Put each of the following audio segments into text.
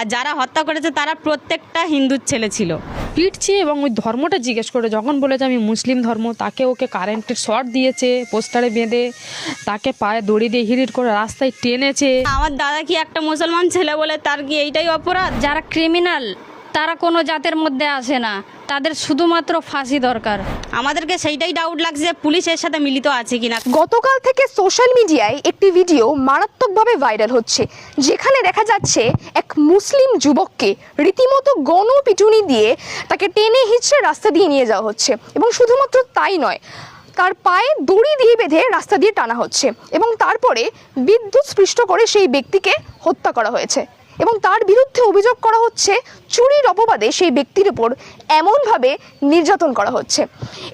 আর যারা হত্যা করেছে তারা প্রত্যেকটা হিন্দুর ছেলে ছিল। পিটছে এবং ওই ধর্মটা জিজ্ঞেস করে যখন বলেছে আমি মুসলিম ধর্ম, তাকে ওকে কারেন্টের শর্ট দিয়েছে, পোস্টারে বেঁধে তাকে পায়ে দড়ি দিয়ে হিড়ির করে রাস্তায় টেনেছে। আমার দাদা কি একটা মুসলমান ছেলে বলে তার কি এইটাই অপরাধ? যারা ক্রিমিনাল তারা কোনো জাতের মধ্যে আসে না, তাদের শুধুমাত্র ফাঁসি দরকার। আমাদেরকে সেইটাই ডাউট লাগছে পুলিশ এর সাথে মিলিত আছে কিনা। গতকাল থেকে সোশ্যাল মিডিয়ায় একটি ভিডিও মারাত্মকভাবে ভাইরাল হচ্ছে, যেখানে দেখা যাচ্ছে এক মুসলিম যুবককে রীতিমতো গণপিটুনি দিয়ে তাকে টেনে হিঁচড়ে রাস্তা দিয়ে নিয়ে যাওয়া হচ্ছে, এবং শুধুমাত্র তাই নয়, তার পায়ে দড়ি দিয়ে বেঁধে রাস্তা দিয়ে টানা হচ্ছে এবং তারপরে বিদ্যুৎ স্পৃষ্ট করে সেই ব্যক্তিকে হত্যা করা হয়েছে এবং তার বিরুদ্ধে অভিযোগ করা হচ্ছে চুরির অপবাদে সেই ব্যক্তির উপর এমনভাবে নির্যাতন করা হচ্ছে।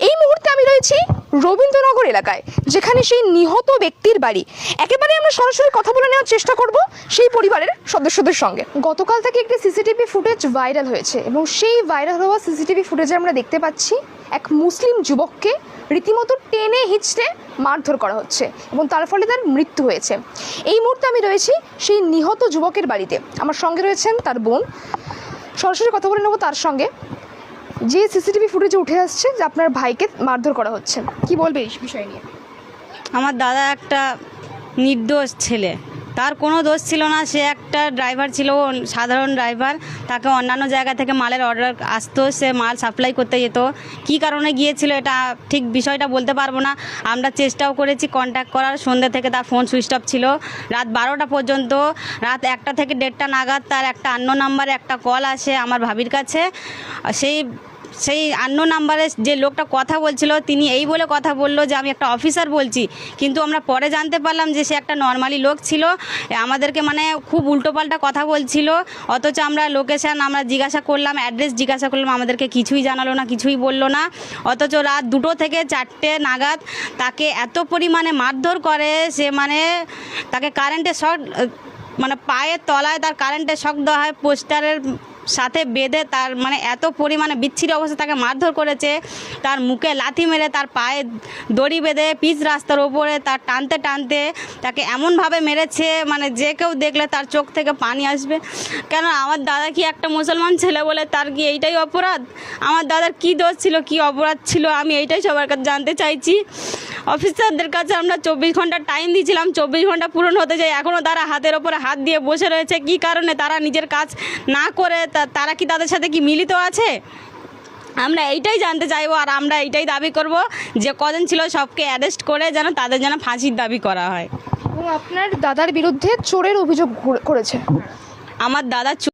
এই মুহূর্তে আমি রয়েছি রবীন্দ্রনগর এলাকায়, যেখানে সেই নিহত ব্যক্তির বাড়ি। একেবারে আমরা সরাসরি কথা বলে নেওয়ার চেষ্টা করব সেই পরিবারের সদস্যদের সঙ্গে। গতকাল থেকে একটি সিসিটিভি ফুটেজ ভাইরাল হয়েছে এবং সেই ভাইরাল হওয়া সিসিটিভি ফুটেজে আমরা দেখতে পাচ্ছি এক মুসলিম যুবককে রীতিমতো টেনে হিঁচড়ে মারধর করা হচ্ছে এবং তার ফলে তার মৃত্যু হয়েছে। এই মুহূর্তে আমি রয়েছি সেই নিহত যুবকের বাড়িতে, আমার সঙ্গে রয়েছেন তার বোন। সরাসরি কথা বলে নেব তার সঙ্গে। যে সিসিটিভি ফুটেজে উঠে আসছে যে আপনার ভাইকে মারধর করা হচ্ছে, কি বলবে এই বিষয় নিয়ে? আমার দাদা একটা নির্দোষ ছেলে, তার কোনো দোষ ছিল না। সে একটা ড্রাইভার ছিল, সাধারণ ড্রাইভার। তাকে অন্যান্য জায়গা থেকে মালের অর্ডার আসতো, সে মাল সাপ্লাই করতে যেত। কী কারণে গিয়েছিল এটা ঠিক বিষয়টা বলতে পারবো না। আমরা চেষ্টাও করেছি কন্ট্যাক্ট করার, সন্ধ্যে থেকে তার ফোন সুইচ অফ ছিল। রাত 12টা পর্যন্ত, রাত 1টা থেকে 1:30 নাগাদ তার একটা আননোন নাম্বারে একটা কল আসে আমার ভাবির কাছে। সেই আননোন নাম্বারে যে লোকটা কথা বলছিল তিনি এই বলে কথা বললো যে আমি একটা অফিসার বলছি, কিন্তু আমরা পরে জানতে পারলাম যে সে একটা নর্মালি লোক ছিল। আমাদেরকে মানে খুব উল্টোপাল্টা কথা বলছিল। অথচ আমরা লোকেশান আমরা জিজ্ঞাসা করলাম, অ্যাড্রেস জিজ্ঞাসা করলাম, আমাদেরকে কিছুই জানালো না, কিছুই বললো না। অথচ রাত 2টো থেকে 4টে নাগাদ তাকে এত পরিমাণে মারধর করে, সে মানে তাকে কারেন্টের শক, মানে পায়ের তলায় তার কারেন্টের শক দেওয়া হয় পোস্টারের সাথে বেঁধে, তার মানে এত পরিমাণে বিচ্ছিরি অবস্থা তাকে মারধর করেছে। তার মুখে লাথি মেরে তার পায়ে দড়ি বেঁধে পিচ রাস্তার ওপরে তার টানতে টানতে তাকে এমনভাবে মেরেছে, মানে যে কেউ দেখলে তার চোখ থেকে পানি আসবে। কেন আমার দাদা কি একটা মুসলমান ছেলে বলে তার কি এইটাই অপরাধ? আমার দাদার কি দোষ ছিল, কি অপরাধ ছিল, আমি এইটাই সবার কাছে জানতে চাইছি। অফিসারদের কাছে আমরা 24 ঘন্টা টাইম দিয়েছিলাম, 24 ঘন্টা পূরণ হতে যায়, এখনও তারা হাতের ওপরে হাত দিয়ে বসে রয়েছে। কি কারণে তারা নিজের কাজ না করে তারা কি তাদের সাথে কি মিলিত আছে? আমরা এইটাই জানতে চাইবো, আর আমরা এইটাই দাবি করব যে কজন ছিল সবকে অ্যারেস্ট করে যেন তাদের যেন ফাঁসির দাবি করা হয়। এবং আপনার দাদার বিরুদ্ধে চোরের অভিযোগ করেছে। আমার দাদা